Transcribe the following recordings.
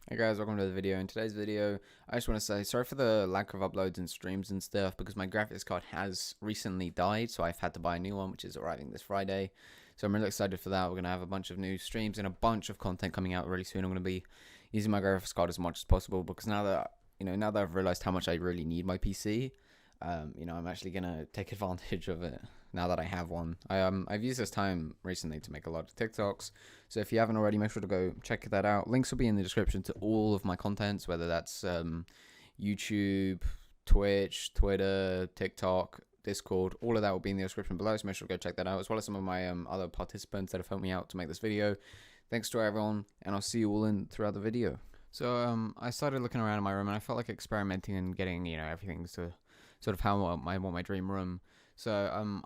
Hey guys, welcome to the video. In today's video, I just want to say sorry for the lack of uploads and streams and stuff because my graphics card has recently died, so I've had to buy a new one, which is arriving this Friday. So I'm really excited for that. We're going to have a bunch of new streams and a bunch of content coming out really soon. I'm going to be using my graphics card as much as possible because now that I've realized how much I really need my PC, I'm actually going to take advantage of it now that I have one. I've used this time recently to make a lot of TikToks. So if you haven't already, make sure to go check that out. Links will be in the description to all of my contents, whether that's YouTube, Twitch, Twitter, TikTok, Discord. All of that will be in the description below, so make sure to go check that out, as well as some of my other participants that have helped me out to make this video. Thanks to everyone, and I'll see you all in throughout the video. So I started looking around in my room, and I felt like experimenting and getting everything to sort of how I want my dream room. So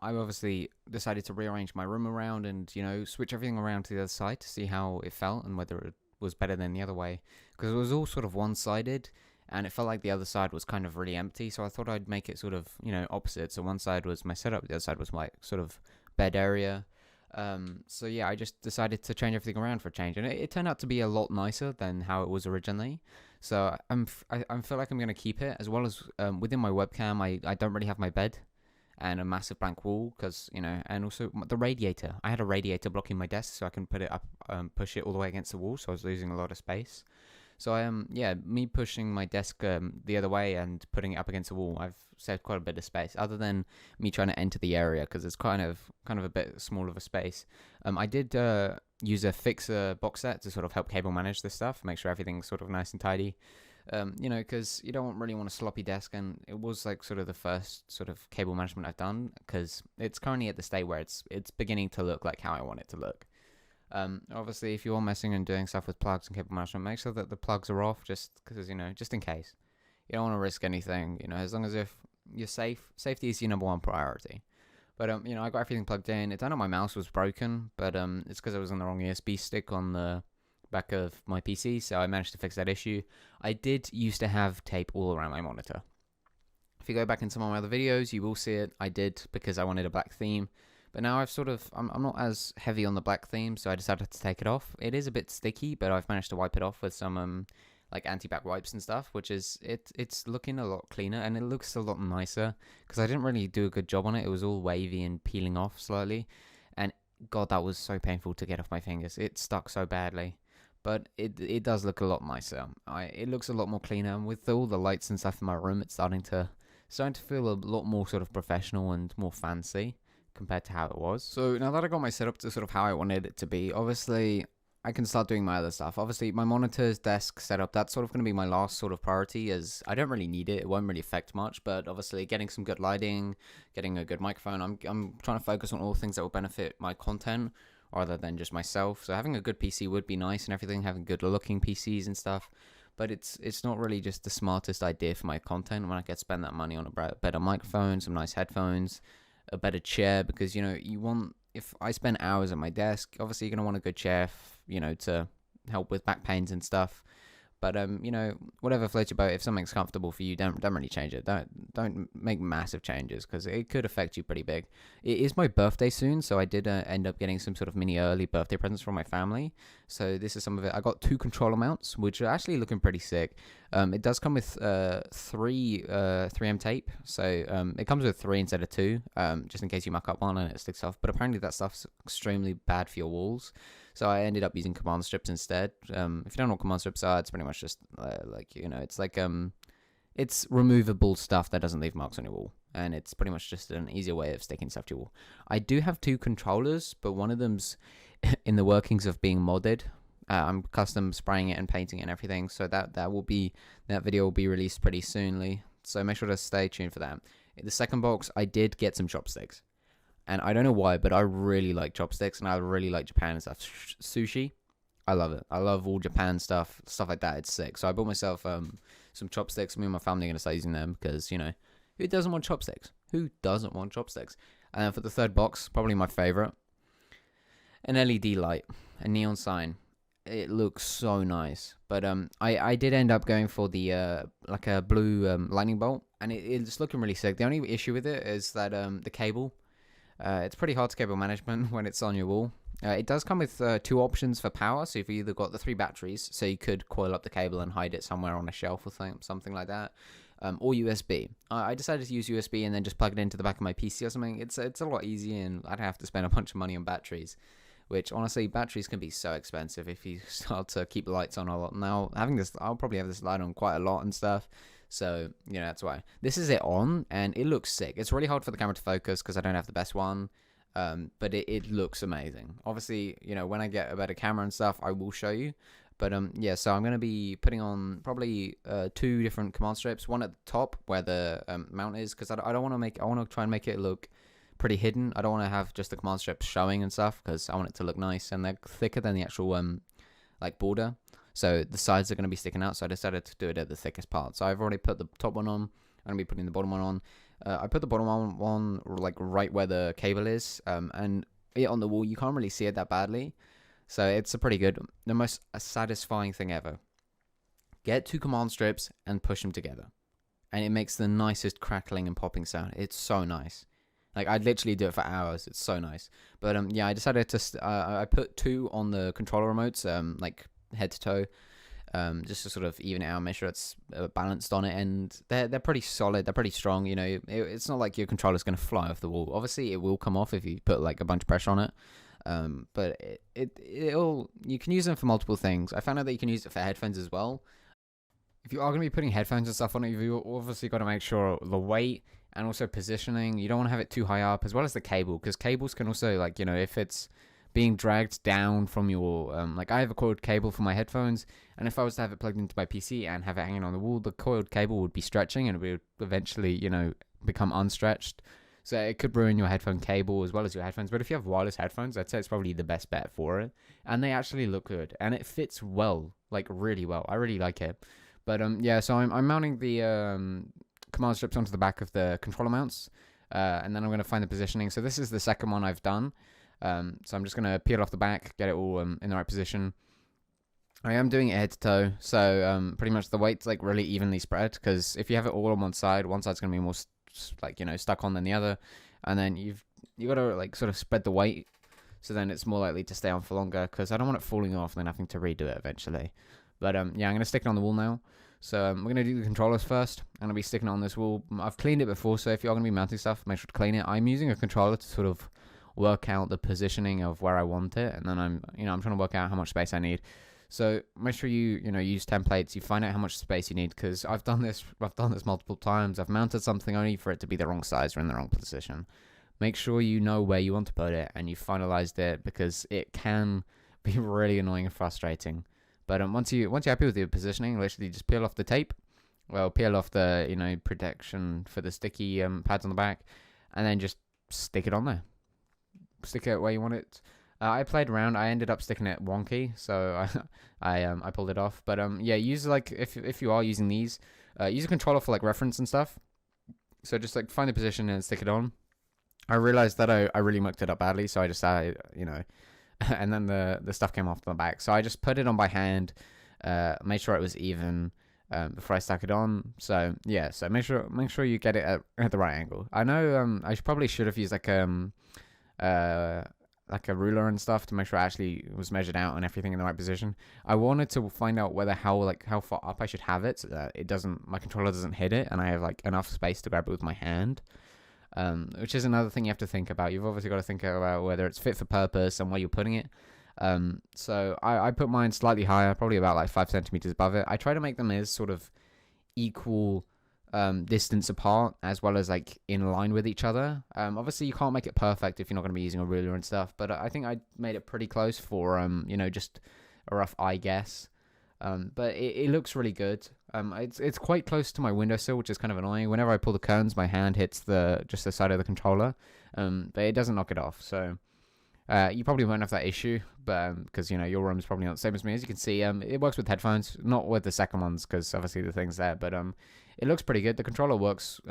I obviously decided to rearrange my room around and switch everything around to the other side to see how it felt and whether it was better than the other way, because it was all sort of one-sided and it felt like the other side was kind of really empty. So I thought I'd make it sort of opposite. So one side was my setup, the other side was my sort of bed area. So yeah, I just decided to change everything around for a change, and it turned out to be a lot nicer than how it was originally. So I feel like I'm gonna keep it, as well as within my webcam. I don't really have my bed and a massive blank wall because and also the radiator. I had a radiator blocking my desk, so I can put it up, push it all the way against the wall. So I was losing a lot of space. So yeah, me pushing my desk the other way and putting it up against the wall, I've saved quite a bit of space. Other than me trying to enter the area because it's kind of a bit small of a space. I did use a fixer box set to sort of help cable manage this stuff, make sure everything's sort of nice and tidy. Because you don't really want a sloppy desk, and it was like sort of the first sort of cable management I've done, because it's currently at the state where it's beginning to look like how I want it to look. Obviously, if you're messing and doing stuff with plugs and cable management, make sure that the plugs are off, just because just in case. You don't want to risk anything. As long as if you're safe, safety is your number one priority. But I got everything plugged in. It turned out my mouse was broken, but it's because I was on the wrong USB stick on the back of my PC, so I managed to fix that issue. I did used to have tape all around my monitor. If you go back in some of my other videos, you will see it. I did because I wanted a black theme. But now I'm not as heavy on the black theme, so I decided to take it off. It is a bit sticky, but I've managed to wipe it off with some like anti-bac wipes and stuff, which is it's looking a lot cleaner and it looks a lot nicer, because I didn't really do a good job on it. It was all wavy and peeling off slightly, and God, that was so painful to get off my fingers. It stuck so badly. But it does look a lot nicer. It looks a lot more cleaner, and with all the lights and stuff in my room, it's starting to feel a lot more sort of professional and more fancy compared to how it was. So now that I got my setup to sort of how I wanted it to be, obviously I can start doing my other stuff. Obviously my monitor's desk setup, that's sort of going to be my last sort of priority, as I don't really need it. It won't really affect much, but obviously getting some good lighting, getting a good microphone, I'm trying to focus on all things that will benefit my content rather than just myself. So having a good PC would be nice and everything, having good looking PCs and stuff. But it's not really just the smartest idea for my content when I could spend that money on a better microphone, some nice headphones, a better chair, because you want, if I spend hours at my desk, obviously you're going to want a good chair to help with back pains and stuff. But whatever floats your boat. If something's comfortable for you, don't really change it. Don't make massive changes, because it could affect you pretty big. It is my birthday soon, so I did end up getting some sort of mini early birthday presents from my family. So this is some of it. I got 2 controller mounts, which are actually looking pretty sick. It does come with 3M tape, so it comes with 3 instead of 2, just in case you muck up one and it sticks off. But apparently that stuff's extremely bad for your walls. So I ended up using command strips instead. If you don't know what command strips are, it's pretty much just it's like it's removable stuff that doesn't leave marks on your wall, and it's pretty much just an easier way of sticking stuff to your wall. I do have 2 controllers, but one of them's in the workings of being modded. I'm custom spraying it and painting it and everything, so that video will be released pretty soonly. So make sure to stay tuned for that. In the second box, I did get some chopsticks. And I don't know why, but I really like chopsticks, and I really like Japan and stuff. Sushi, I love it. I love all Japan stuff like that. It's sick. So I bought myself some chopsticks. Me and my family are going to start using them, because, who doesn't want chopsticks? Who doesn't want chopsticks? And then for the third box, probably my favorite, an LED light, a neon sign. It looks so nice. But I did end up going for the like a blue lightning bolt, and it's looking really sick. The only issue with it is that the cable. It's pretty hard to cable management when it's on your wall. It does come with 2 options for power. So you've either got the 3 batteries, so you could coil up the cable and hide it somewhere on a shelf or something like that, or USB. I decided to use USB and then just plug it into the back of my PC or something. It's a lot easier, and I'd have to spend a bunch of money on batteries, which honestly, batteries can be so expensive if you start to keep lights on a lot. Now, having this, I'll probably have this light on quite a lot and stuff. So, that's why. This is it on, and it looks sick. It's really hard for the camera to focus because I don't have the best one. But it looks amazing. Obviously, when I get a better camera and stuff, I will show you. But yeah, so I'm going to be putting on probably 2 different command strips. One at the top where the mount is, because I don't want to I want to try and make it look pretty hidden. I don't want to have just the command strips showing and stuff, because I want it to look nice, and they're thicker than the actual like border. So the sides are going to be sticking out, so I decided to do it at the thickest part. So I've already put the top one on. I'm going to be putting the bottom one on. I put the bottom one like right where the cable is, and it on the wall, you can't really see it that badly. So it's a pretty good, the most satisfying thing ever. Get 2 command strips and push them together, and it makes the nicest crackling and popping sound. It's so nice. Like, I'd literally do it for hours. It's so nice. But yeah, I decided to I put 2 on the controller remotes, like head to toe, just to sort of even it out, make sure it's balanced on it, and they're pretty solid, they're pretty strong. It's not like your controller's going to fly off the wall. Obviously, it will come off if you put like a bunch of pressure on it, but it'll, you can use them for multiple things. I found out that you can use it for headphones as well. If you are going to be putting headphones and stuff on it, you've obviously got to make sure the weight and also positioning, you don't want to have it too high up, as well as the cable, because cables can also, like, if it's being dragged down from your, like, I have a coiled cable for my headphones, and if I was to have it plugged into my PC and have it hanging on the wall, the coiled cable would be stretching, and it would eventually, become unstretched. So it could ruin your headphone cable as well as your headphones. But if you have wireless headphones, I'd say it's probably the best bet for it. And they actually look good, and it fits well, like really well. I really like it. But yeah, so I'm mounting the command strips onto the back of the controller mounts, and then I'm going to find the positioning. So this is the second one I've done. So I'm just going to peel off the back, get it all in the right position. I am doing it head to toe, so pretty much the weight's like really evenly spread, because if you have it all on one side's going to be more stuck on than the other, and then you got to like sort of spread the weight, so then it's more likely to stay on for longer, because I don't want it falling off and then having to redo it eventually. But yeah, I'm going to stick it on the wall now. So we're going to do the controllers first. I'm going to be sticking it on this wall. I've cleaned it before, so if you're going to be mounting stuff, make sure to clean it. I'm using a controller to sort of work out the positioning of where I want it, and then I'm trying to work out how much space I need. So make sure you use templates. You find out how much space you need, because I've done this multiple times. I've mounted something only for it to be the wrong size or in the wrong position. Make sure you know where you want to put it and you finalized it, because it can be really annoying and frustrating. But once you're happy with your positioning, literally just peel off the tape. Well, peel off the protection for the sticky pads on the back, and then just stick it on there. Stick it where you want it. I played around. I ended up sticking it wonky, so I pulled it off. But yeah, use like if you are using these, use a controller for like reference and stuff. So just like find the position and stick it on. I realized that I really mucked it up badly, so I decided and then the stuff came off the back. So I just put it on by hand, made sure it was even before I stuck it on. So yeah, so make sure you get it at the right angle. I know I probably should have used like a ruler and stuff to make sure I actually was measured out and everything in the right position. I wanted to find out how far up I should have it, so that my controller doesn't hit it, and I have like enough space to grab it with my hand. Which is another thing you have to think about. You've obviously got to think about whether it's fit for purpose and where you're putting it. So I put mine slightly higher, probably about like 5 centimeters above it. I try to make them as sort of equal distance apart, as well as like in line with each other. Obviously you can't make it perfect if you're not going to be using a ruler and stuff, but I think I made it pretty close for just a rough eye guess. But it looks really good. It's quite close to my windowsill, which is kind of annoying. Whenever I pull the curtains, my hand hits the side of the controller, but it doesn't knock it off. So you probably won't have that issue, but because your room's probably not the same as me. As you can see, it works with headphones, not with the second ones, because obviously the thing's there. But it looks pretty good. The controller works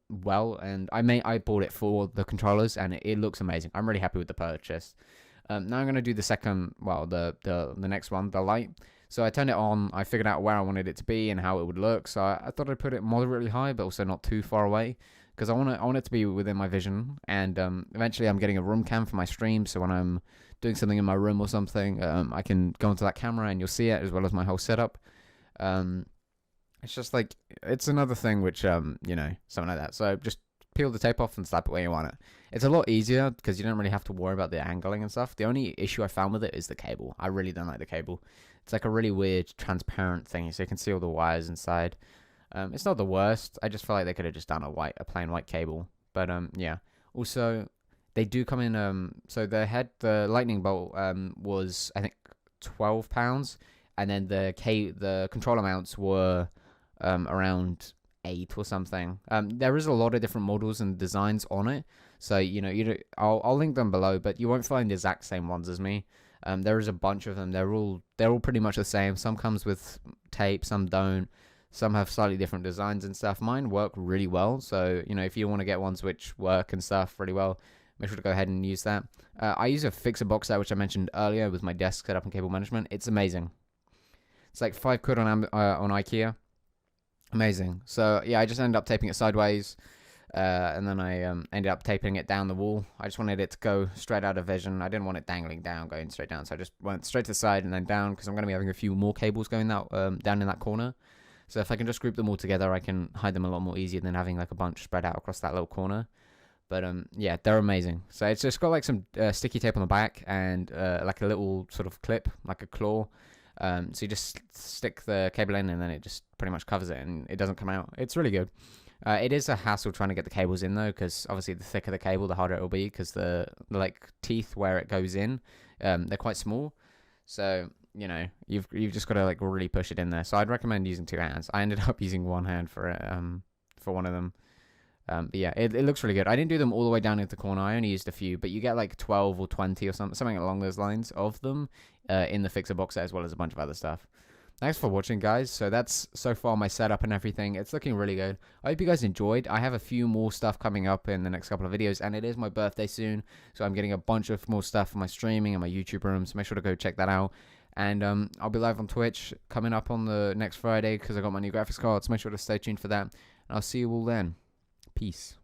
well, and I bought it for the controllers, and it looks amazing. I'm really happy with the purchase. Now I'm going to do the second, the next one, the light. So I turned it on, I figured out where I wanted it to be and how it would look. So I thought I'd put it moderately high, but also not too far away, because I want it to be within my vision. And eventually I'm getting a room cam for my stream, so when I'm doing something in my room or something, I can go onto that camera and you'll see it as well as my whole setup. It's just like, it's another thing which, you know, something like that. So just peel the tape off and slap it where you want it. It's a lot easier because you don't really have to worry about the angling and stuff. The only issue I found with it is the cable. I really don't like the cable. It's like a really weird transparent thing, so you can see all the wires inside. It's not the worst. I just feel like they could have just done a plain white cable. But yeah. Also, they do come in. So the lightning bolt was, I think, £12, and then the controller mounts were around 8 or something. There is a lot of different models and designs on it, so you know, I'll link them below, but you won't find the exact same ones as me. There is a bunch of them. They're all pretty much the same. Some comes with tape, some don't. Some have slightly different designs and stuff. Mine work really well, so you know, if you want to get ones which work and stuff really well, make sure to go ahead and use that. I use a Fixer box set, which I mentioned earlier, with my desk setup and cable management. It's amazing. It's like £5 on IKEA. Amazing. So yeah, I just ended up taping it sideways, and then I ended up taping it down the wall. I just wanted it to go straight out of vision. I didn't want it dangling down, going straight down. So I just went straight to the side and then down, because I'm going to be having a few more cables going out down in that corner. So if I can just group them all together, I can hide them a lot more easier than having like a bunch spread out across that little corner. But yeah, they're amazing. So it's just got like some sticky tape on the back and like a little sort of clip, like a claw. So you just stick the cable in and then it just pretty much covers it and it doesn't come out. It's really good. It is a hassle trying to get the cables in though, because obviously the thicker the cable, the harder it will be, because the like teeth where it goes in, they're quite small. So you know, you've just got to like really push it in there. So I'd recommend using 2 hands. I ended up using 1 hand for it, for one of them. But yeah, it looks really good. I didn't do them all the way down into the corner. I only used a few, but you get like 12 or 20 or something along those lines of them in the Fixer box set, as well as a bunch of other stuff. Thanks for watching, guys. So that's so far my setup and everything. It's looking really good. I hope you guys enjoyed. I have a few more stuff coming up in the next couple of videos, and it is my birthday soon, so I'm getting a bunch of more stuff for my streaming and my YouTube room, so make sure to go check that out. And I'll be live on Twitch coming up on the next Friday, because I got my new graphics card, so make sure to stay tuned for that. And I'll see you all then. Peace.